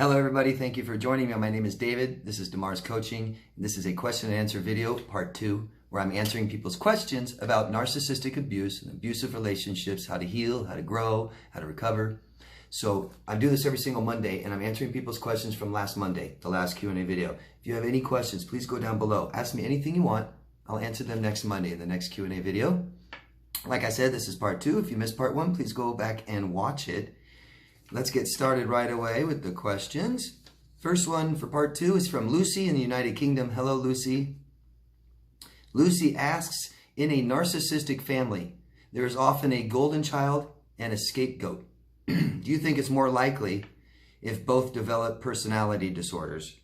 Hello everybody, thank you for joining me. My name is David. This is DeMars Coaching. This is a question and answer video, part 2, where I'm answering people's questions about narcissistic abuse and abusive relationships, how to heal, how to grow, how to recover. So I do this every single Monday, and I'm answering people's questions from last Monday, the last Q&A video. If you have any questions, please go down below. Ask me anything you want. I'll answer them next Monday in the next Q&A video. Like I said, this is part 2. If you missed part 1, please go back and watch it. Let's get started right away with the questions. First one for part 2 is from Lucy in the United Kingdom. Hello, Lucy. Lucy asks, in a narcissistic family, there is often a golden child and a scapegoat. Do you think it's more likely if both develop personality disorders?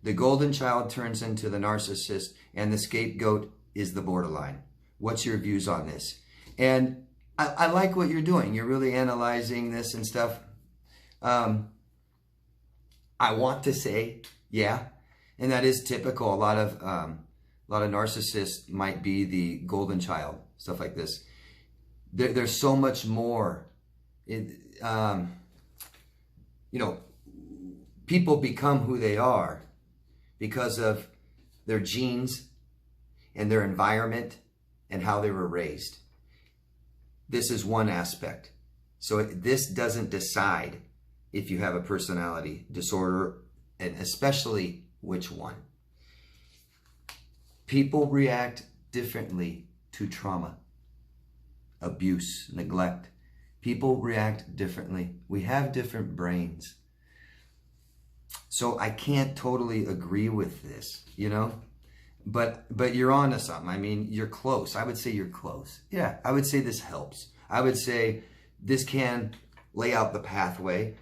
The golden child turns into the narcissist and the scapegoat is the borderline. What's your views on this? And I like what you're doing. You're really analyzing this and stuff. I want to say, yeah, and that is typical. A lot of narcissists might be the golden child, stuff like this. There's so much more. People become who they are because of their genes and their environment and how they were raised. This is one aspect. So this doesn't decide if you have a personality disorder, and especially which one. People react differently to trauma, abuse, neglect. People react differently. We have different brains. So I can't totally agree with this, but you're onto something. I mean, you're close. I would say you're close. Yeah, I would say this helps. I would say this can lay out the pathway.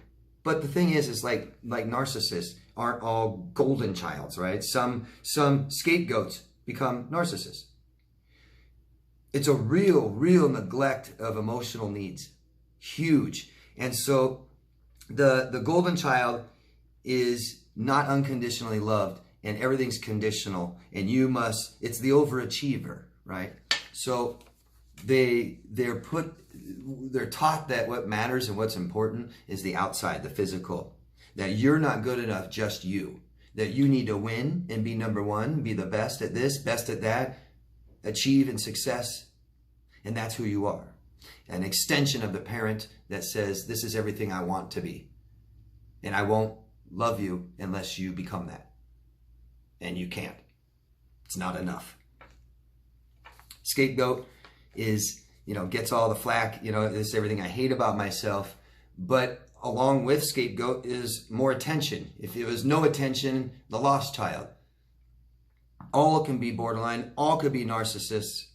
But the thing is like narcissists aren't all golden childs, right? Some scapegoats become narcissists. It's a real neglect of emotional needs. Huge. And so the golden child is not unconditionally loved and everything's conditional and it's the overachiever, right? So they're taught that what matters and what's important is the outside, the physical. That you're not good enough, just you. That you need to win and be number one, be the best at this, best at that, achieve in success. And that's who you are. An extension of the parent that says, this is everything I want to be. And I won't love you unless you become that. And you can't. It's not enough. Scapegoat is, gets all the flack, this is everything I hate about myself. But along with scapegoat is more attention. If it was no attention, the lost child. All can be borderline, all could be narcissists.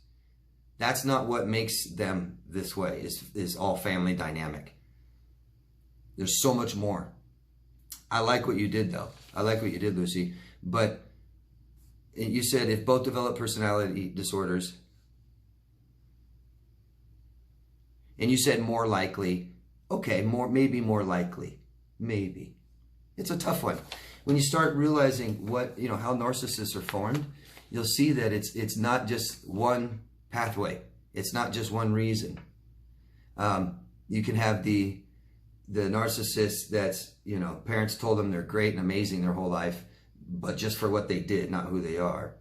That's not what makes them this way, is all family dynamic. There's so much more. I like what you did, though. I like what you did, Lucy. But you said if both develop personality disorders, and you said more likely. Okay, maybe more likely. Maybe. It's a tough one. When you start realizing how narcissists are formed, you'll see that it's not just one pathway. It's not just one reason. You can have the narcissist that's, parents told them they're great and amazing their whole life, but just for what they did, not who they are.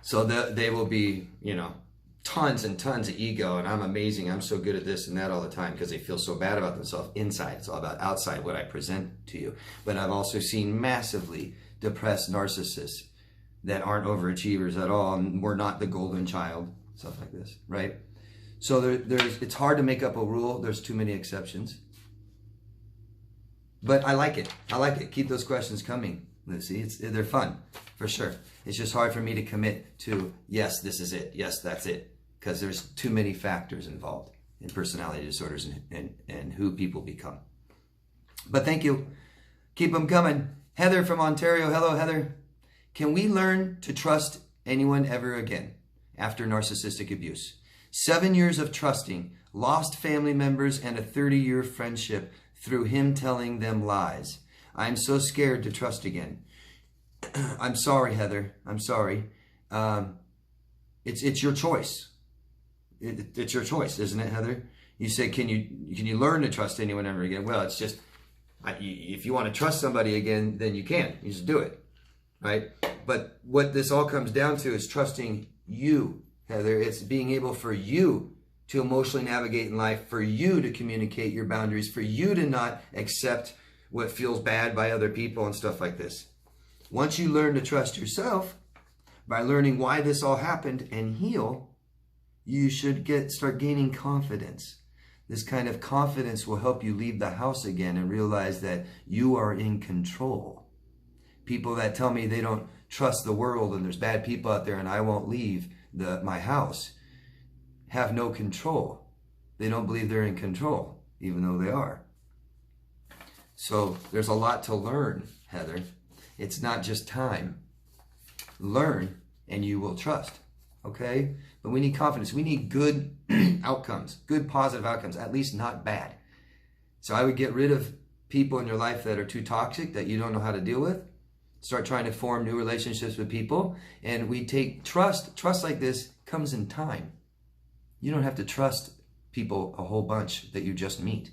So they will be, tons and tons of ego, and I'm amazing, I'm so good at this and that all the time because they feel so bad about themselves inside. It's all about outside, what I present to you. But I've also seen massively depressed narcissists that aren't overachievers at all, and we're not the golden child, stuff like this, right? So it's hard to make up a rule. There's too many exceptions. But I like it. I like it. Keep those questions coming, Lucy. They're fun, for sure. It's just hard for me to commit to, yes, this is it. Yes, that's it. Because there's too many factors involved in personality disorders and who people become. But thank you. Keep them coming. Heather from Ontario. Hello, Heather. Can we learn to trust anyone ever again after narcissistic abuse? 7 years of trusting, lost family members, and a 30-year friendship through him telling them lies. I'm so scared to trust again. I'm sorry, Heather. I'm sorry. It's your choice. It's your choice, isn't it, Heather? You say, can you learn to trust anyone ever again? Well, it's just If you want to trust somebody again, then you can. You just do it, right? But what this all comes down to is trusting you, Heather. It's being able for you to emotionally navigate in life, for you to communicate your boundaries, for you to not accept what feels bad by other people and stuff like this. Once you learn to trust yourself, by learning why this all happened and heal, you should start gaining confidence. This kind of confidence will help you leave the house again and realize that you are in control. People that tell me they don't trust the world and there's bad people out there and I won't leave my house have no control. They don't believe they're in control, even though they are. So there's a lot to learn, Heather. It's not just time. Learn and you will trust, okay? But we need confidence. We need good outcomes, good positive outcomes, at least not bad. So I would get rid of people in your life that are too toxic, that you don't know how to deal with. Start trying to form new relationships with people. And we take trust. Trust like this comes in time. You don't have to trust people a whole bunch that you just meet.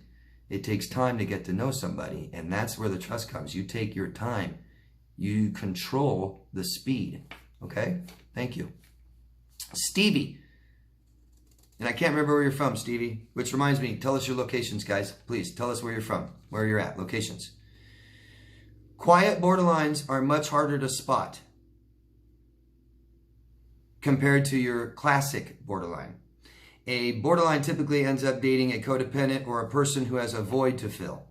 It takes time to get to know somebody. And that's where the trust comes. You take your time. You control the speed. Okay? Thank you. Stevie. And I can't remember where you're from, Stevie. Which reminds me, tell us your locations, guys. Please, tell us where you're from. Where you're at. Locations. Quiet borderlines are much harder to spot compared to your classic borderline. A borderline typically ends up dating a codependent or a person who has a void to fill.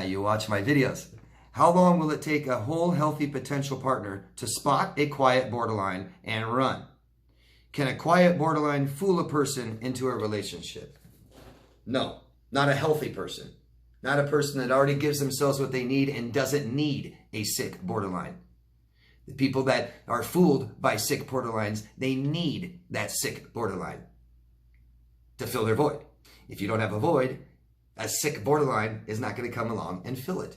You watch my videos. How long will it take a whole healthy potential partner to spot a quiet borderline and run? Can a quiet borderline fool a person into a relationship? No, not a healthy person. Not a person that already gives themselves what they need and doesn't need a sick borderline. The people that are fooled by sick borderlines, they need that sick borderline to fill their void. If you don't have a void, a sick borderline is not going to come along and fill it.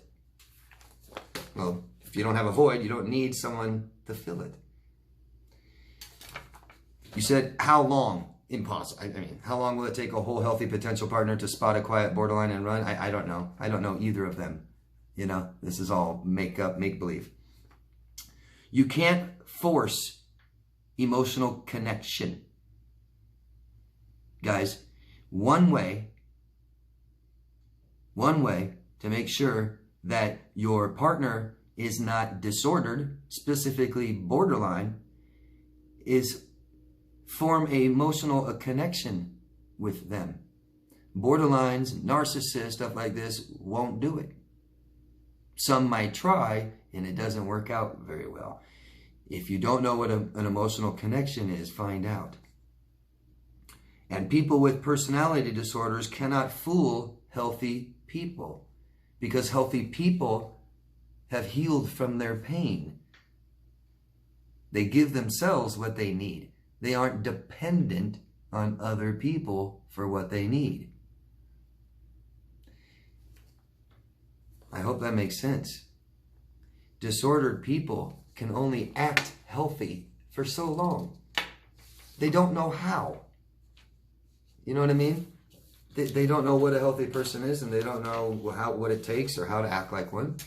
Well, if you don't have a void, you don't need someone to fill it. You said, how long? Impossible. I mean, how long will it take a whole healthy potential partner to spot a quiet borderline and run? I don't know. I don't know either of them. You know, this is all make-up, make-believe. You can't force emotional connection. Guys, one way to make sure that your partner is not disordered, specifically borderline, is form an emotional connection with them. Borderlines, narcissists, stuff like this won't do it. Some might try, and it doesn't work out very well. If you don't know what an emotional connection is, find out. And people with personality disorders cannot fool healthy people, because healthy people have healed from their pain. They give themselves what they need. They aren't dependent on other people for what they need. I hope that makes sense. Disordered people can only act healthy for so long. They don't know how. You know what I mean? They don't know what a healthy person is, and they don't know what it takes or how to act like one.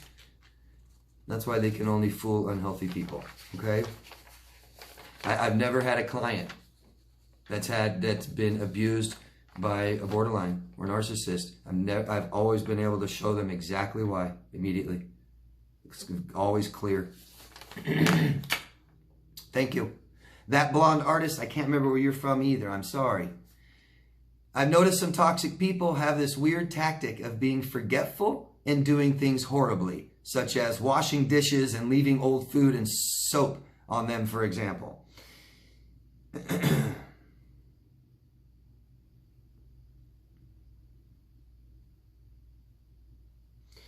That's why they can only fool unhealthy people. Okay? I've never had a client that's been abused by a borderline or narcissist. I've always been able to show them exactly why immediately. It's always clear. Thank you. That blonde artist, I can't remember where you're from either. I'm sorry. I've noticed some toxic people have this weird tactic of being forgetful and doing things horribly, such as washing dishes and leaving old food and soap on them, for example.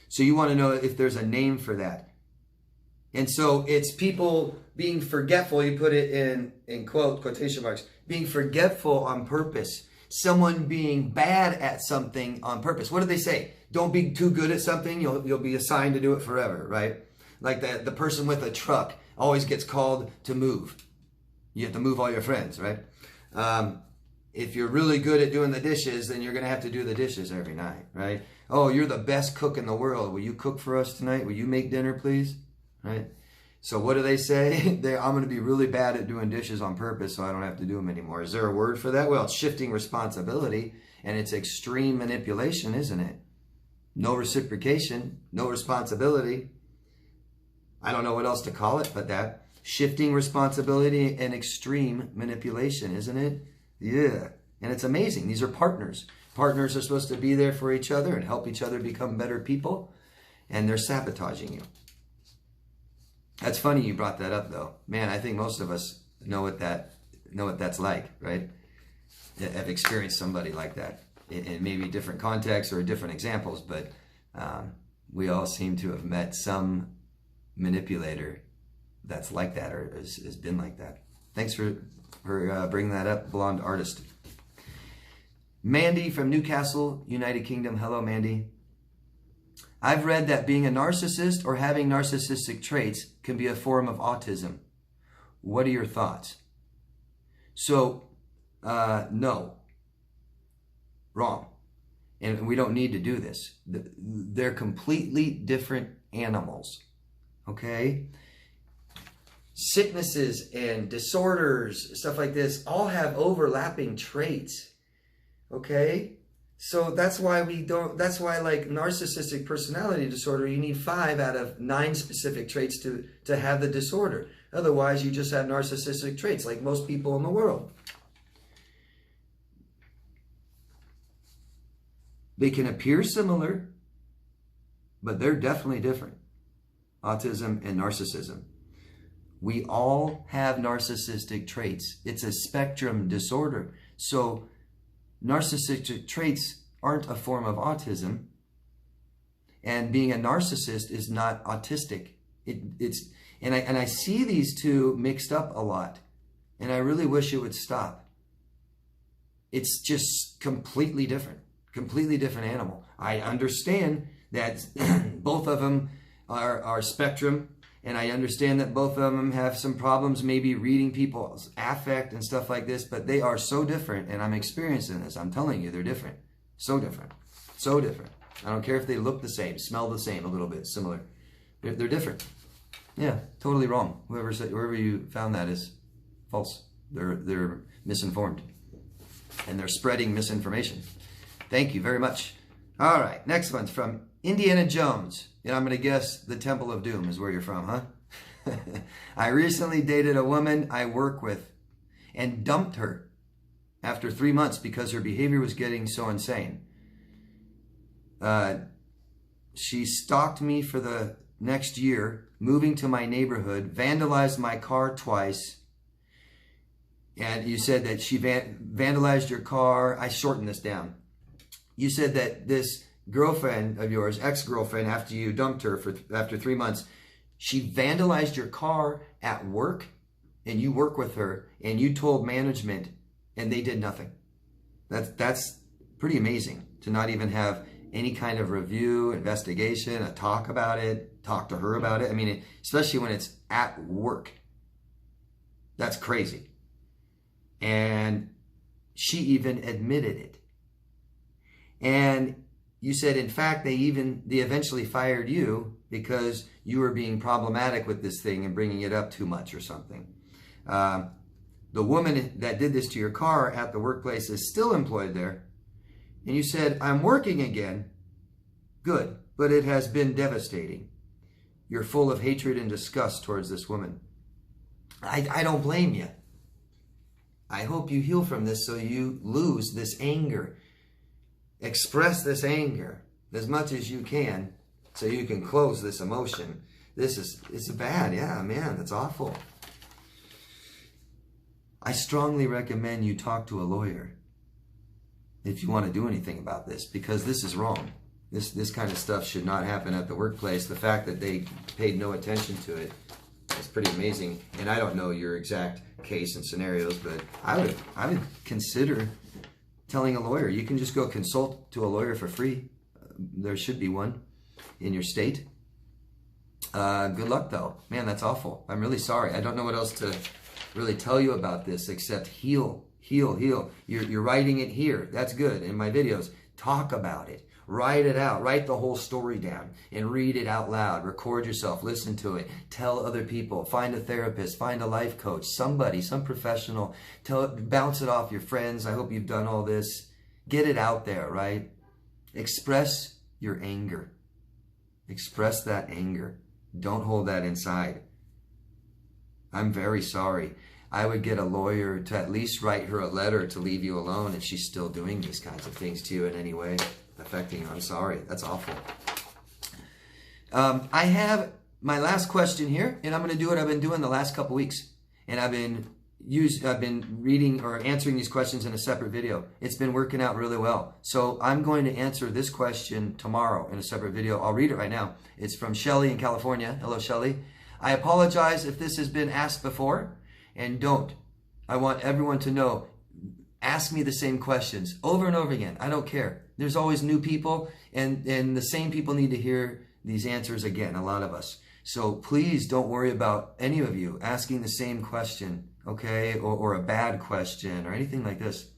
So you want to know if there's a name for that. And so it's people being forgetful. You put it in quotation marks, being forgetful on purpose. Someone being bad at something on purpose. What do they say? Don't be too good at something. You'll be assigned to do it forever, right? Like the person with a truck always gets called to move. You have to move all your friends, right? if you're really good at doing the dishes, then you're going to have to do the dishes every night, right? Oh, you're the best cook in the world. Will you cook for us tonight? Will you make dinner, please? Right? So what do they say? I'm going to be really bad at doing dishes on purpose so I don't have to do them anymore. Is there a word for that? Well, it's shifting responsibility, and it's extreme manipulation, isn't it? No reciprocation, no responsibility. I don't know what else to call it but that. Shifting responsibility and extreme manipulation, isn't it? Yeah. And it's amazing. These are partners. Partners are supposed to be there for each other and help each other become better people, and they're sabotaging you. That's funny you brought that up, though. Man, I think most of us know what that's like, right? Have experienced somebody like that in maybe different contexts or different examples, but we all seem to have met some manipulator that's like that or has been like that. Thanks for bringing that up, Blonde Artist. Mandy from Newcastle, United Kingdom. Hello, Mandy. I've read that being a narcissist or having narcissistic traits can be a form of autism. What are your thoughts? So, no. Wrong. And we don't need to do this. They're completely different animals. Okay? Sicknesses and disorders, stuff like this, all have overlapping traits. Okay? So that's why like narcissistic personality disorder, you need 5 out of 9 specific traits to have the disorder. Otherwise, you just have narcissistic traits like most people in the world. They can appear similar, but they're definitely different. Autism and narcissism. We all have narcissistic traits. It's a spectrum disorder. So narcissistic traits aren't a form of autism, and being a narcissist is not autistic. And I see these two mixed up a lot, and I really wish it would stop. It's just completely different animal. I understand that both of them are spectrum, and I understand that both of them have some problems maybe reading people's affect and stuff like this, but they are so different, and I'm experiencing this. I'm telling you, they're different. So different. So different. I don't care if they look the same, smell the same, a little bit similar. They're different. Yeah, totally wrong. Whoever you found that is false. They're misinformed, and they're spreading misinformation. Thank you very much. All right, next one's from Indiana Jones. And I'm going to guess the Temple of Doom is where you're from, huh? I recently dated a woman I work with and dumped her after 3 months because her behavior was getting so insane. She stalked me for the next year, moving to my neighborhood, vandalized my car twice. And you said that she vandalized your car. I shortened this down. You said that this girlfriend of yours, ex-girlfriend, after you dumped her after 3 months, she vandalized your car at work, and you work with her, and you told management, and they did nothing. That's pretty amazing to not even have any kind of review, investigation, a talk about it, talk to her about it. I mean, especially when it's at work. That's crazy. And she even admitted it. And you said, in fact, they eventually fired you because you were being problematic with this thing and bringing it up too much or something. The woman that did this to your car at the workplace is still employed there. And you said, I'm working again. Good, but it has been devastating. You're full of hatred and disgust towards this woman. I don't blame you. I hope you heal from this so you lose this anger. Express this anger as much as you can so you can close this emotion. It's bad. Yeah, man, that's awful. I strongly recommend you talk to a lawyer if you want to do anything about this, because this is wrong. This kind of stuff should not happen at the workplace. The fact that they paid no attention to it is pretty amazing. And I don't know your exact case and scenarios, but I would consider telling a lawyer. You can just go consult to a lawyer for free. There should be one in your state. Good luck, though. Man, that's awful. I'm really sorry. I don't know what else to really tell you about this except heal Heal. You're writing it here. That's good. In my videos, talk about it. Write it out. Write the whole story down and read it out loud. Record yourself. Listen to it. Tell other people. Find a therapist. Find a life coach. Somebody, some professional. Bounce it off your friends. I hope you've done all this. Get it out there, right? Express your anger. Express that anger. Don't hold that inside. I'm very sorry. I would get a lawyer to at least write her a letter to leave you alone if she's still doing these kinds of things to you in any way affecting you. I'm sorry. That's awful. I have my last question here, and I'm going to do what I've been doing the last couple weeks. And I've been reading or answering these questions in a separate video. It's been working out really well. So I'm going to answer this question tomorrow in a separate video. I'll read it right now. It's from Shelly in California. Hello, Shelly. I apologize if this has been asked before, and don't. I want everyone to know, ask me the same questions over and over again. I don't care. There's always new people, and the same people need to hear these answers again, a lot of us. So please don't worry about any of you asking the same question, okay, or a bad question or anything like this.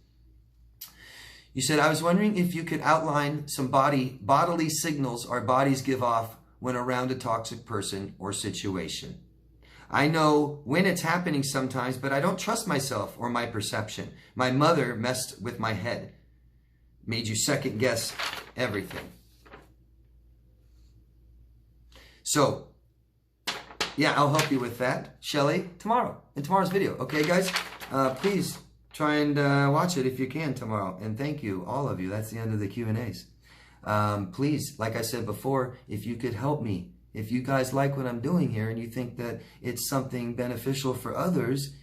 You said, I was wondering if you could outline some bodily signals our bodies give off when around a toxic person or situation. I know when it's happening sometimes, but I don't trust myself or my perception. My mother messed with my head, made you second guess everything. So, yeah, I'll help you with that, Shelly, tomorrow, in tomorrow's video. Okay, guys? Please try and watch it if you can tomorrow. And thank you, all of you. That's the end of the Q&As. Please, like I said before, if you could help me, if you guys like what I'm doing here and you think that it's something beneficial for others,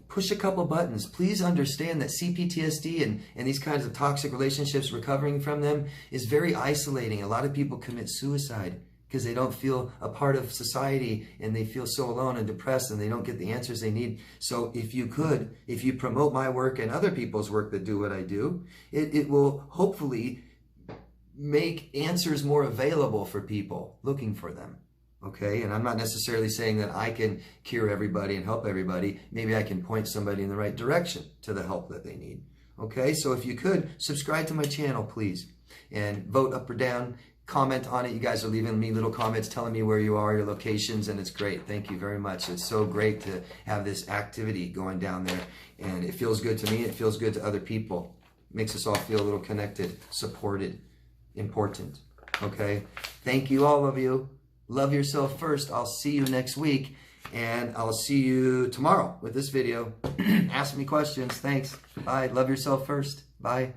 push a couple buttons. Please understand that CPTSD and these kinds of toxic relationships, recovering from them, is very isolating. A lot of people commit suicide because they don't feel a part of society and they feel so alone and depressed and they don't get the answers they need. So if you promote my work and other people's work that do what I do, it will hopefully make answers more available for people looking for them. Okay, and I'm not necessarily saying that I can cure everybody and help everybody. Maybe I can point somebody in the right direction to the help that they need. Okay, so if you could, subscribe to my channel, please, and vote up or down, comment on it. You guys are leaving me little comments telling me where you are, your locations, and it's great. Thank you very much. It's so great to have this activity going down there, and it feels good to me. It feels good to other people. It makes us all feel a little connected, supported, important. Okay, thank you, all of you. Love yourself first. I'll see you next week, and I'll see you tomorrow with this video. Ask me questions. Thanks. Bye. Love yourself first. Bye.